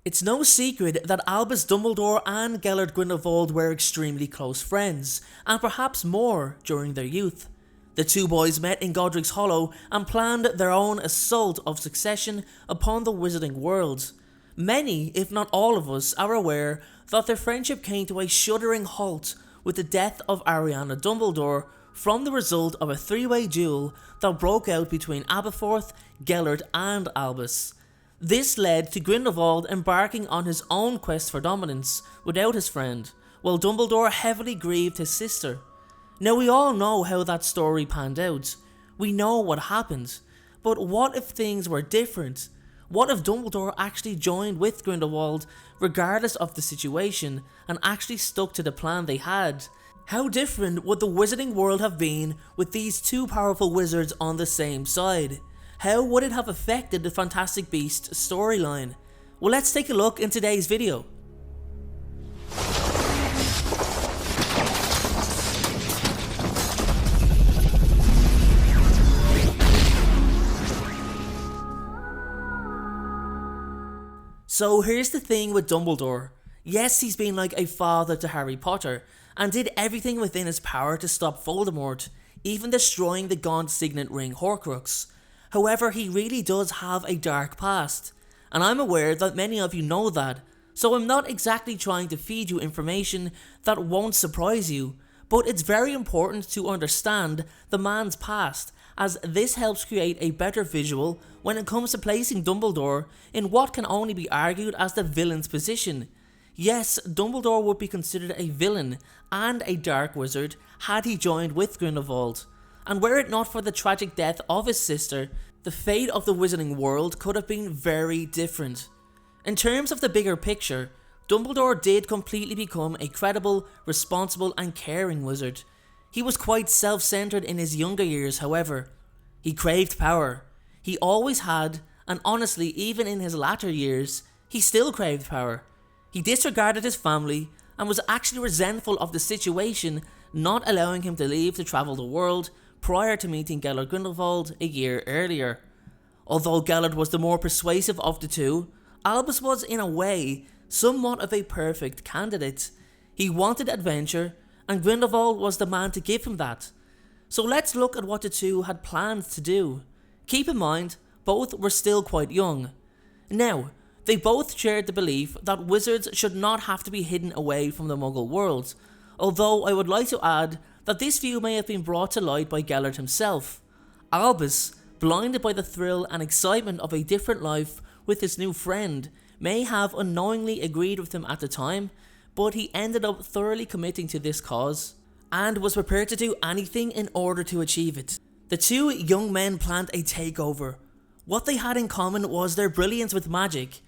It's no secret that Albus Dumbledore and Gellert Grindelwald were extremely close friends, and perhaps more during their youth. The two boys met in Godric's Hollow and planned their own assault of succession upon the wizarding world. Many, if not all of us, are aware that their friendship came to a shuddering halt with the death of Ariana Dumbledore from the result of a three-way duel that broke out between Aberforth, Gellert and Albus. This led to Grindelwald embarking on his own quest for dominance without his friend, while Dumbledore heavily grieved his sister. Now we all know how that story panned out. We know what happened. But what if things were different? What if Dumbledore actually joined with Grindelwald regardless of the situation and actually stuck to the plan they had? How different would the wizarding world have been with these two powerful wizards on the same side? How would it have affected the Fantastic Beasts storyline? Well, let's take a look in today's video. So here's the thing with Dumbledore. Yes, he's been like a father to Harry Potter, and did everything within his power to stop Voldemort, even destroying the Gaunt Signet Ring Horcrux. However, he really does have a dark past, and I'm aware that many of you know that, so I'm not exactly trying to feed you information that won't surprise you, but it's very important to understand the man's past, as this helps create a better visual when it comes to placing Dumbledore in what can only be argued as the villain's position. Yes, Dumbledore would be considered a villain and a dark wizard had he joined with Grindelwald, and were it not for the tragic death of his sister, the fate of the wizarding world could have been very different. In terms of the bigger picture, Dumbledore did completely become a credible, responsible and caring wizard. He was quite self-centered in his younger years, however. He craved power. He always had, and honestly even in his latter years, he still craved power. He disregarded his family and was actually resentful of the situation not allowing him to leave to travel the world prior to meeting Gellert Grindelwald a year earlier. Although Gellert was the more persuasive of the two, Albus was in a way somewhat of a perfect candidate. He wanted adventure, and Grindelwald was the man to give him that. So let's look at what the two had planned to do. Keep in mind, both were still quite young. Now, they both shared the belief that wizards should not have to be hidden away from the Muggle world, although I would like to add that this view may have been brought to light by Gellert himself. Albus, blinded by the thrill and excitement of a different life with his new friend, may have unknowingly agreed with him at the time, but he ended up thoroughly committing to this cause, and was prepared to do anything in order to achieve it. The two young men planned a takeover. What they had in common was their brilliance with magic.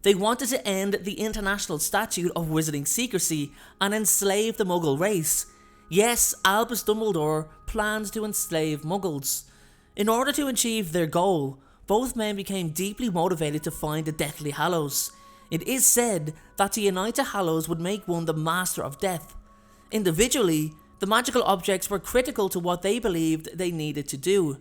They wanted to end the international statute of wizarding secrecy and enslave the Muggle race. Yes, Albus Dumbledore planned to enslave Muggles. In order to achieve their goal, both men became deeply motivated to find the Deathly Hallows. It is said that to unite the Hallows would make one the master of death. Individually, the magical objects were critical to what they believed they needed to do.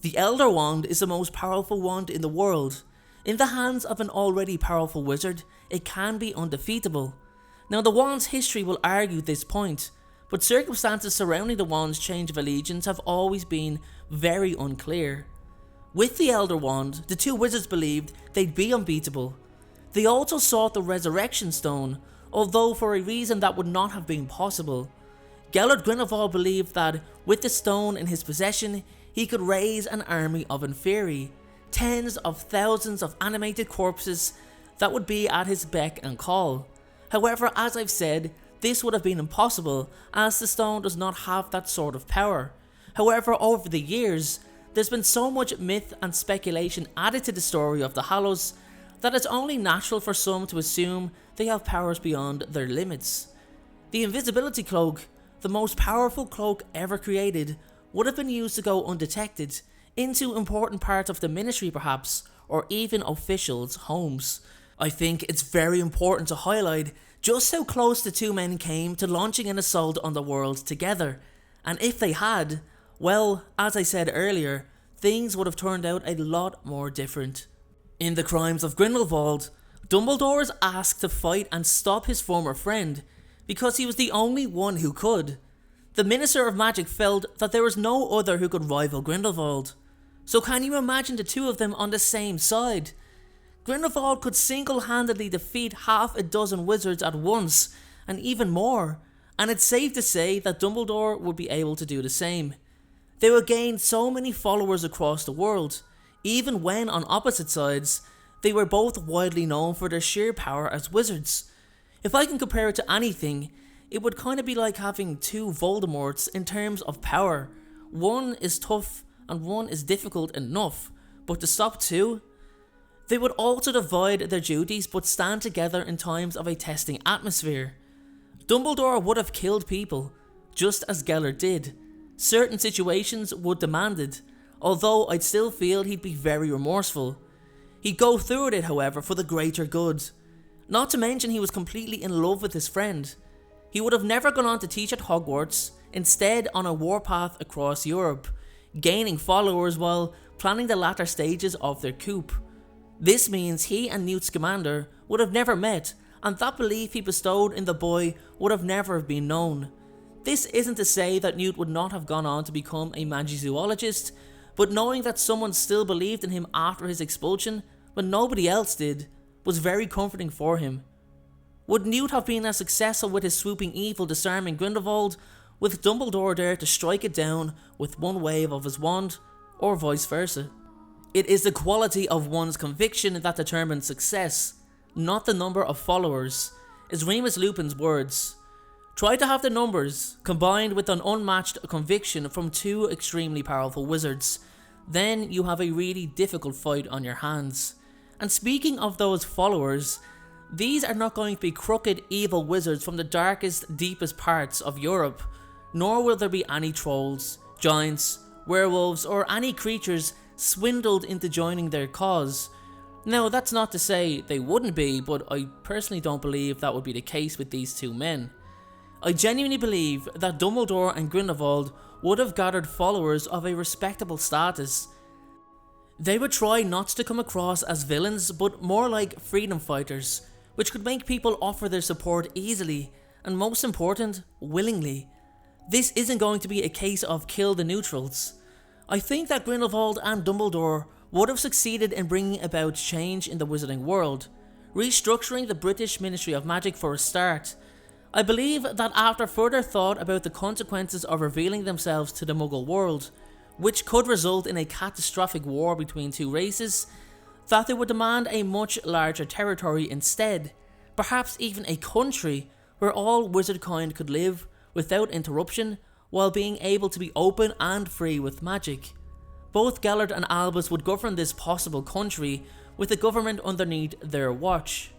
The Elder Wand is the most powerful wand in the world. In the hands of an already powerful wizard, it can be undefeatable. Now the wand's history will argue this point, but circumstances surrounding the wand's change of allegiance have always been very unclear. With the Elder Wand, the two wizards believed they'd be unbeatable. They also sought the Resurrection Stone, although for a reason that would not have been possible. Gellert Grindelwald believed that, with the stone in his possession, he could raise an army of Inferi, tens of thousands of animated corpses that would be at his beck and call. However, as I've said, this would have been impossible as the stone does not have that sort of power. However, over the years, there's been so much myth and speculation added to the story of the Hallows that it's only natural for some to assume they have powers beyond their limits. The invisibility cloak, the most powerful cloak ever created, would have been used to go undetected into important parts of the ministry perhaps, or even officials' homes. I think it's very important to highlight just how close the two men came to launching an assault on the world together, and if they had, well, as I said earlier, things would have turned out a lot more different. In the Crimes of Grindelwald, Dumbledore is asked to fight and stop his former friend because he was the only one who could. The Minister of Magic felt that there was no other who could rival Grindelwald. So can you imagine the two of them on the same side? Grindelwald could single-handedly defeat half a dozen wizards at once, and even more, and it's safe to say that Dumbledore would be able to do the same. They would gain so many followers across the world, even when on opposite sides, they were both widely known for their sheer power as wizards. If I can compare it to anything, it would kind of be like having two Voldemorts in terms of power. One is tough and one is difficult enough, but to stop two? They would also divide their duties but stand together in times of a testing atmosphere. Dumbledore would have killed people, just as Gellert did. Certain situations would demand it, although I'd still feel he'd be very remorseful. He'd go through with it, however, for the greater good. Not to mention he was completely in love with his friend. He would have never gone on to teach at Hogwarts, instead on a warpath across Europe, gaining followers while planning the latter stages of their coup. This means he and Newt Scamander would have never met, and that belief he bestowed in the boy would have never been known. This isn't to say that Newt would not have gone on to become a magizoologist, but knowing that someone still believed in him after his expulsion, when nobody else did, was very comforting for him. Would Newt have been as successful with his swooping evil disarming Grindelwald, with Dumbledore there to strike it down with one wave of his wand, or vice versa? It is the quality of one's conviction that determines success, not the number of followers, is Remus Lupin's words. Try to have the numbers, combined with an unmatched conviction from two extremely powerful wizards, then you have a really difficult fight on your hands. And speaking of those followers, these are not going to be crooked evil wizards from the darkest, deepest parts of Europe, nor will there be any trolls, giants, werewolves or any creatures swindled into joining their cause. Now that's not to say they wouldn't be, but I personally don't believe that would be the case with these two men. I genuinely believe that Dumbledore and Grindelwald would have gathered followers of a respectable status. They would try not to come across as villains, but more like freedom fighters, which could make people offer their support easily, and most important, willingly. This isn't going to be a case of kill the neutrals. I think that Grindelwald and Dumbledore would have succeeded in bringing about change in the wizarding world, restructuring the British Ministry of Magic for a start. I believe that after further thought about the consequences of revealing themselves to the Muggle world, which could result in a catastrophic war between two races, that they would demand a much larger territory instead, perhaps even a country where all wizard kind could live without interruption while being able to be open and free with magic. Both Gellert and Albus would govern this possible country with the government underneath their watch.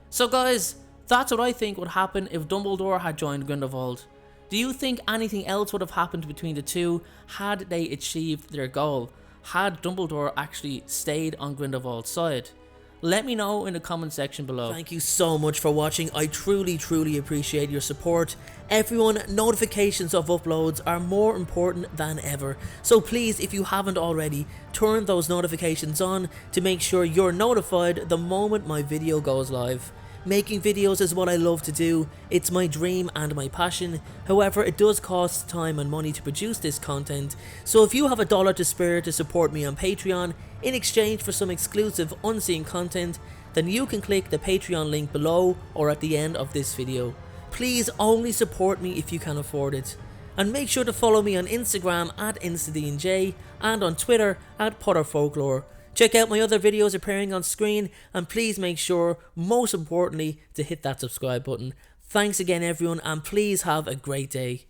So guys, that's what I think would happen if Dumbledore had joined Grindelwald. Do you think anything else would have happened between the two had they achieved their goal? Had Dumbledore actually stayed on Grindelwald's side? Let me know in the comment section below. Thank you so much for watching. I truly appreciate your support. Everyone, notifications of uploads are more important than ever. So please, if you haven't already, turn those notifications on to make sure you're notified the moment my video goes live. Making videos is what I love to do, it's my dream and my passion. However, it does cost time and money to produce this content, so if you have $1 to spare to support me on Patreon in exchange for some exclusive unseen content, then you can click the Patreon link below or at the end of this video. Please only support me if you can afford it. And make sure to follow me on Instagram at InstaDNJ and on Twitter at PotterFolklore. Check out my other videos appearing on screen, and please make sure, most importantly, to hit that subscribe button. Thanks again everyone, and please have a great day.